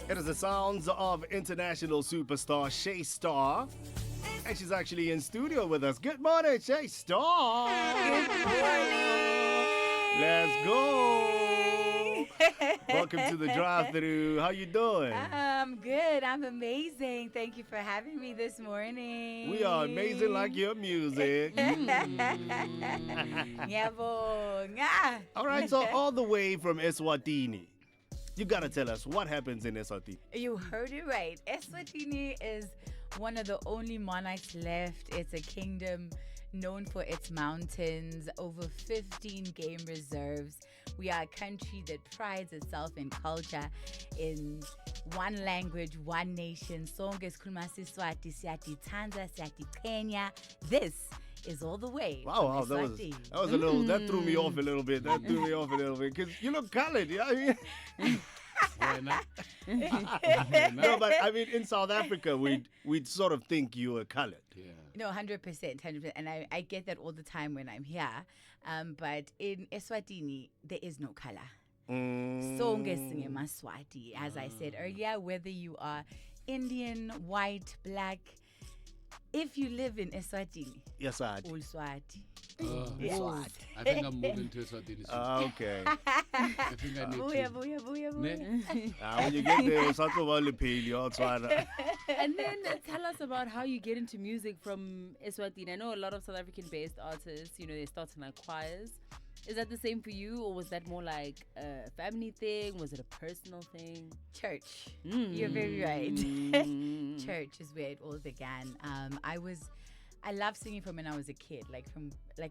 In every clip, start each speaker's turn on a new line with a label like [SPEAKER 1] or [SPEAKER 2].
[SPEAKER 1] It is the sounds of international superstar Cheistar. And she's actually in studio with us. Good morning, Cheistar.
[SPEAKER 2] Good morning.
[SPEAKER 1] Let's go. Welcome to the drive-thru. How you doing?
[SPEAKER 2] I'm good. I'm amazing. Thank you for having me this morning.
[SPEAKER 1] We are amazing like your music.
[SPEAKER 2] Ngiyabonga.
[SPEAKER 1] All right, so all the way from Eswatini. You gotta tell us what happens in Eswatini.
[SPEAKER 2] You heard it right. Eswatini is one of the only monarchs left. It's a kingdom known for its mountains, over 15 game reserves. We are a country that prides itself in culture, in one language, one nation. Sonke sikhuluma Siswati, siyatithanda, siyatiqhenya. This is all the way.
[SPEAKER 1] Wow, that was a little. That threw me off a little bit. Because you look colored. Yeah, No, but I mean, in South Africa, we'd sort of think you were colored.
[SPEAKER 2] Yeah. No, 100%. And I get that all the time when I'm here. But in Eswatini, there is no color. Sonke singeMaswati, as I said earlier, whether you are Indian, white, black, if you live in Eswatini,
[SPEAKER 1] yes, I
[SPEAKER 2] all Swati.
[SPEAKER 3] I think I'm moving to Eswatini soon.
[SPEAKER 1] Okay.
[SPEAKER 3] I think I need
[SPEAKER 2] Booyah.
[SPEAKER 1] When you get there,
[SPEAKER 4] And then tell us about how you get into music from Eswatini. I know a lot of South African-based artists, they start in like choirs. Is that the same for you, or was that more like a family thing? Was it a personal thing?
[SPEAKER 2] Church. You're very right. Church is where it all began. I loved singing from when I was a kid. Like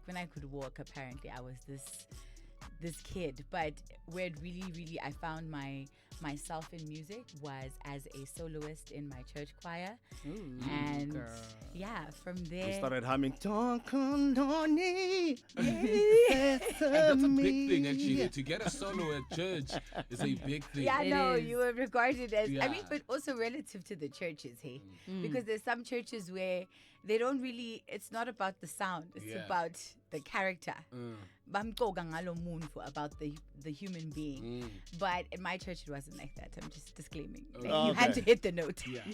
[SPEAKER 2] when I could walk, apparently I was this kid. But where it really I found myself in music was as a soloist in my church choir. And
[SPEAKER 1] girl.
[SPEAKER 2] Yeah, from there
[SPEAKER 1] you started humming Tokononi.
[SPEAKER 3] That's a big thing, actually. To get a solo at church is a big thing.
[SPEAKER 2] Yeah,
[SPEAKER 4] It is.
[SPEAKER 2] you were regarded as,
[SPEAKER 3] Yeah.
[SPEAKER 2] but also relative to the churches, hey? Because there's some churches where they don't really, it's not about the sound, it's about the character. Bamqoka ngalo muntu, about the human being. But in my church, it wasn't like that. I'm just disclaiming. Like, you had to hit the note.
[SPEAKER 3] Yeah.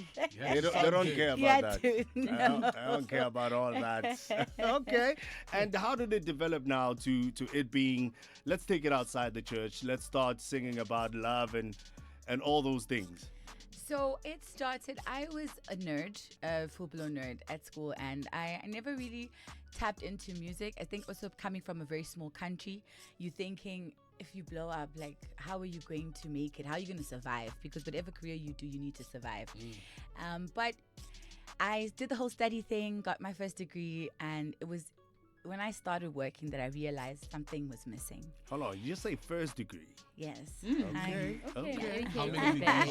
[SPEAKER 1] They don't care
[SPEAKER 2] You had
[SPEAKER 1] about
[SPEAKER 2] to,
[SPEAKER 1] that. I don't care about all that. Okay. And how did it develop now to it being, let's take it outside the church. Let's start singing about love and all those things.
[SPEAKER 2] So it started, I was a nerd, a full-blown nerd at school, and I never really tapped into music. I think also coming from a very small country, you're thinking, if you blow up, like, how are you going to make it? How are you going to survive? Because whatever career you do, you need to survive. But I did the whole study thing, got my first degree, and it was when I started working that I realized something was missing.
[SPEAKER 1] Hold on, you just say first degree.
[SPEAKER 2] Yes.
[SPEAKER 1] Okay.
[SPEAKER 3] How many degrees do you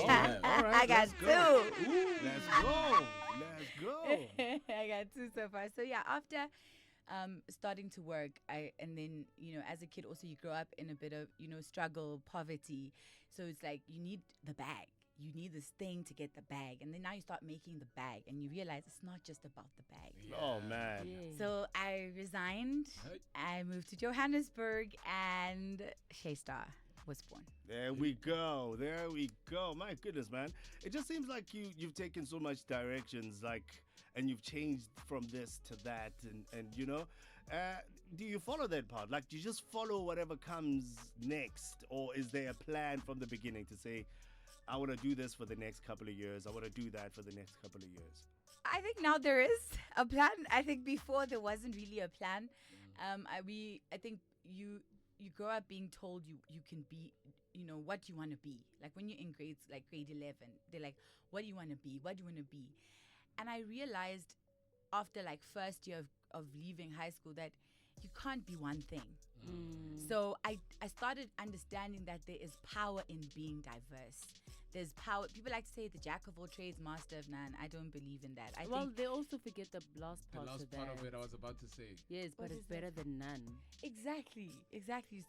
[SPEAKER 3] have?
[SPEAKER 1] All right,
[SPEAKER 2] I got
[SPEAKER 1] let's
[SPEAKER 2] two.
[SPEAKER 1] go. Let's go.
[SPEAKER 2] I got two so far. So yeah, after starting to work, and then as a kid also you grow up in a bit of struggle, poverty. So it's like you need the bag. You need this thing to get the bag, and then now you start making the bag, and you realize it's not just about the bag.
[SPEAKER 1] Oh man.
[SPEAKER 4] Yeah.
[SPEAKER 2] So I resigned. I moved to Johannesburg, and Cheistar was born.
[SPEAKER 1] There we go. My goodness, man. It just seems like you've taken so much directions, and you've changed from this to that, and do you follow that part? Like, do you just follow whatever comes next, or is there a plan from the beginning to say, I want to do this for the next couple of years, I want to do that for the next couple of years?
[SPEAKER 2] I think now there is a plan. I think before there wasn't really a plan. I think you grow up being told you can be, what you want to be. Like when you're in grades, like grade 11, they're like, what do you want to be? What do you want to be? And I realized after like first year of leaving high school that you can't be one thing. So I started understanding that there is power in being diverse. There's power. People like to say the jack of all trades, master of none. I don't believe in that. I think
[SPEAKER 4] they also forget the last
[SPEAKER 3] The
[SPEAKER 4] part
[SPEAKER 3] last
[SPEAKER 4] of
[SPEAKER 3] part
[SPEAKER 4] that.
[SPEAKER 3] of it I was about to say.
[SPEAKER 4] Yes, but it's better than none.
[SPEAKER 2] Exactly.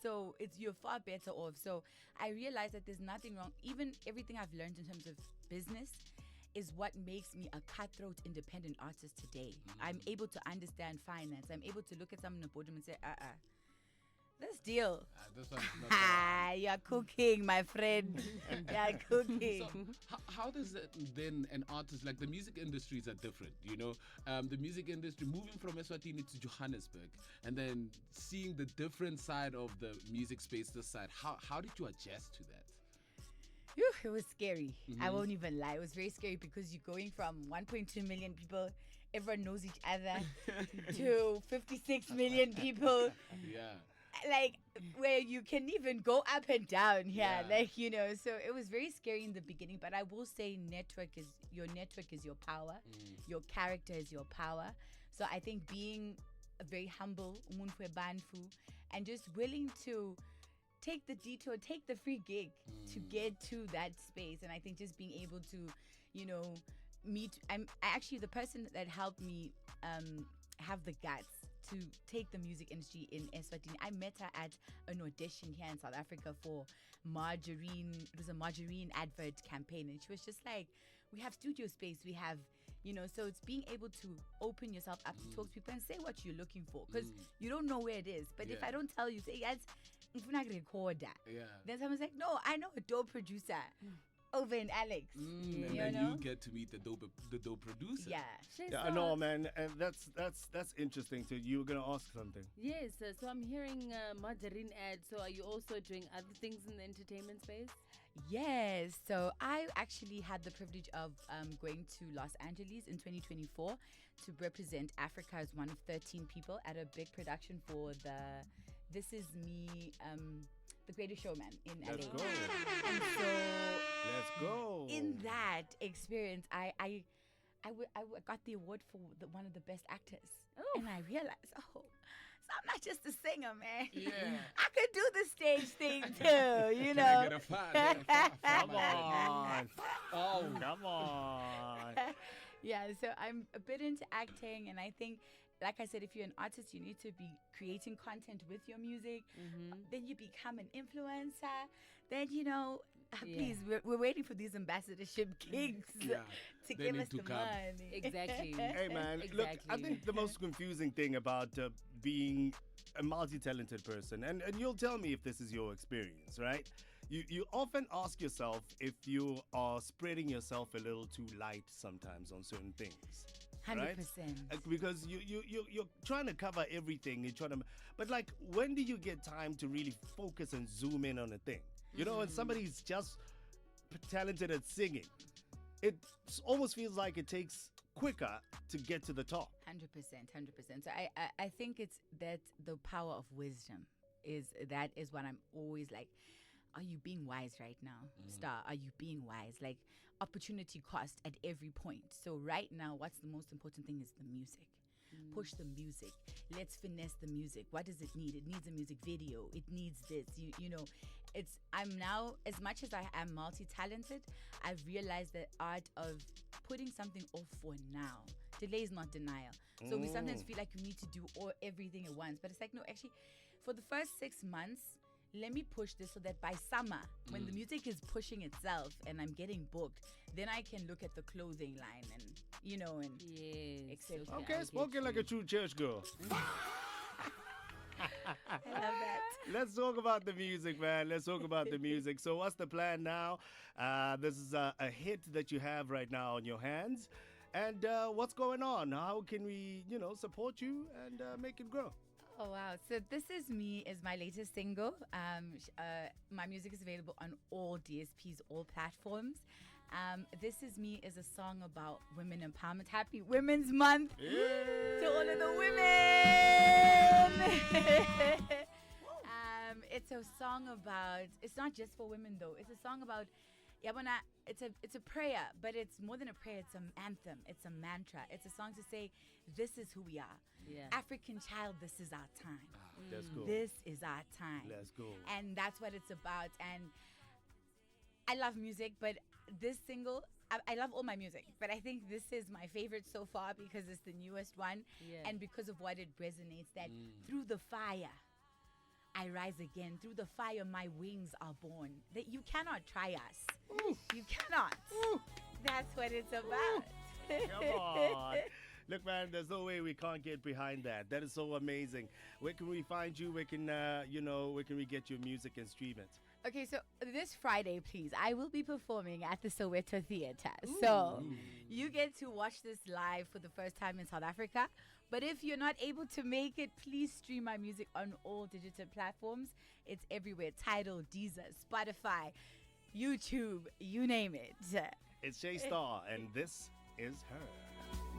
[SPEAKER 2] So you're far better off. So I realized that there's nothing wrong. Even everything I've learned in terms of business is what makes me a cutthroat independent artist today. I'm able to understand finance. I'm able to look at someone in the boardroom and say, This deal.
[SPEAKER 3] This one's not
[SPEAKER 2] Ah, you're cooking, my friend. You're cooking.
[SPEAKER 3] So how does it then an artist, like the music industries are different, you know? The music industry, moving from Eswatini to Johannesburg and then seeing the different side of the music space this side, how did you adjust to that?
[SPEAKER 2] Phew, it was scary. I won't even lie. It was very scary because you're going from 1.2 million people, everyone knows each other, to 56 million people.
[SPEAKER 3] Yeah.
[SPEAKER 2] Like where you can even go up and down here,
[SPEAKER 3] Yeah.
[SPEAKER 2] like, you know. So it was very scary in the beginning, but I will say your network is your power. Your character is your power. So I think being very humble, umuntu webantu, and just willing to take the detour, take the free gig to get to that space. And I think just being able to, you know, meet. I'm actually the person that helped me have the guts to take the music industry in Eswatini. I met her at an audition here in South Africa for margarine. It was a margarine advert campaign, and she was just like, "We have studio space. We have, you know." So it's being able to open yourself up to talk to people and say what you're looking for, because you don't know where it is. But if
[SPEAKER 3] Yeah.
[SPEAKER 2] I don't tell you, say, "Guys, ngifuna recorder,"
[SPEAKER 3] Yeah.
[SPEAKER 2] then someone's like, "No, I know a dope producer over in Alex."
[SPEAKER 3] And
[SPEAKER 2] You
[SPEAKER 3] then
[SPEAKER 2] know?
[SPEAKER 3] you get to meet the dope producer.
[SPEAKER 2] Yeah.
[SPEAKER 1] Yeah, I know, man, and that's interesting too. You were gonna ask something.
[SPEAKER 4] Yes, so I'm hearing margarine ads. So are you also doing other things in the entertainment space?
[SPEAKER 2] Yes. So I actually had the privilege of going to Los Angeles in 2024 to represent Africa as one of 13 people at a big production for the This Is Me, The Greatest Showman in
[SPEAKER 1] Let's
[SPEAKER 2] LA.
[SPEAKER 1] go.
[SPEAKER 2] And so
[SPEAKER 1] Let's go.
[SPEAKER 2] in that experience, I got the award for one of the best actors.
[SPEAKER 4] Oh.
[SPEAKER 2] And I realized, so I'm not just a singer, man.
[SPEAKER 3] Yeah.
[SPEAKER 2] I could do the stage thing too, you
[SPEAKER 3] Can
[SPEAKER 2] know.
[SPEAKER 3] I get a five? Get a five,
[SPEAKER 1] Come
[SPEAKER 3] my friend.
[SPEAKER 1] on.
[SPEAKER 3] Oh.
[SPEAKER 1] Come on.
[SPEAKER 2] Yeah, so I'm a bit into acting, and I think, like I said, if you're an artist, you need to be creating content with your music. Then you become an influencer. Then, you know,
[SPEAKER 4] Yeah.
[SPEAKER 2] please, we're waiting for these ambassadorship gigs
[SPEAKER 3] Yeah.
[SPEAKER 2] to
[SPEAKER 3] They
[SPEAKER 2] give
[SPEAKER 3] need
[SPEAKER 2] us
[SPEAKER 3] to
[SPEAKER 2] the
[SPEAKER 3] come.
[SPEAKER 2] money.
[SPEAKER 4] Exactly.
[SPEAKER 1] Hey man, look, I
[SPEAKER 4] Exactly.
[SPEAKER 1] think the most confusing thing about being a multi-talented person, and you'll tell me if this is your experience, right? You often ask yourself if you are spreading yourself a little too light sometimes on certain things.
[SPEAKER 2] 100%.
[SPEAKER 1] Because you're trying to cover everything. You're trying to, but like, when do you get time to really focus and zoom in on a thing? You know, when somebody's just talented at singing, it almost feels like it takes quicker to get to the top.
[SPEAKER 2] 100%. So I think it's that the power of wisdom is what I'm always like, are you being wise right now? Star, are you being wise? Like, opportunity cost at every point. So right now, what's the most important thing is the music. Push the music. Let's finesse the music. What does it need? It needs a music video. It needs this. You know, I'm now, as much as I am multi-talented, I've realized the art of putting something off for now. Delay is not denial. So we sometimes feel like we need to do everything at once. But it's like, no, actually, for the first 6 months, let me push this so that by summer, when the music is pushing itself and I'm getting booked, then I can look at the clothing line and, you know, and
[SPEAKER 4] Yes.
[SPEAKER 2] Except-
[SPEAKER 4] I
[SPEAKER 1] Okay,
[SPEAKER 4] get
[SPEAKER 1] spoken like
[SPEAKER 4] you.
[SPEAKER 1] a true church girl.
[SPEAKER 2] I love that.
[SPEAKER 1] Let's talk about the music, man. Let's talk about the music. So, what's the plan now? This is a hit that you have right now on your hands. And what's going on? How can we, support you and make it grow?
[SPEAKER 2] Oh, wow. So This Is Me is my latest single. My music is available on all DSPs, all platforms. This Is Me is a song about women empowerment. Happy Women's Month to all of the women. It's a song about, it's not just for women though. It's a song about, Yabona, it's a prayer, but it's more than a prayer. It's an anthem. It's a mantra. It's a song to say, this is who we are.
[SPEAKER 4] Yeah.
[SPEAKER 2] African child, this is our time.
[SPEAKER 1] Let's go.
[SPEAKER 2] This is our time.
[SPEAKER 1] Let's go.
[SPEAKER 2] And that's what it's about. And I love music, but this single, I love all my music, but I think this is my favorite so far because it's the newest one.
[SPEAKER 4] Yeah.
[SPEAKER 2] And because of what it resonates, that through the fire, I rise again. Through the fire, my wings are born. That you cannot try us. You cannot. That's what it's about.
[SPEAKER 1] Come on. Look, man, there's no way we can't get behind that. That is so amazing. Where can we find you? Where can where can we get your music and stream it?
[SPEAKER 2] Okay, so this Friday, please, I will be performing at the Soweto Theatre. So you get to watch this live for the first time in South Africa. But if you're not able to make it, please stream my music on all digital platforms. It's everywhere. Tidal, Deezer, Spotify, YouTube, you name it.
[SPEAKER 1] It's Cheistar, and this is her.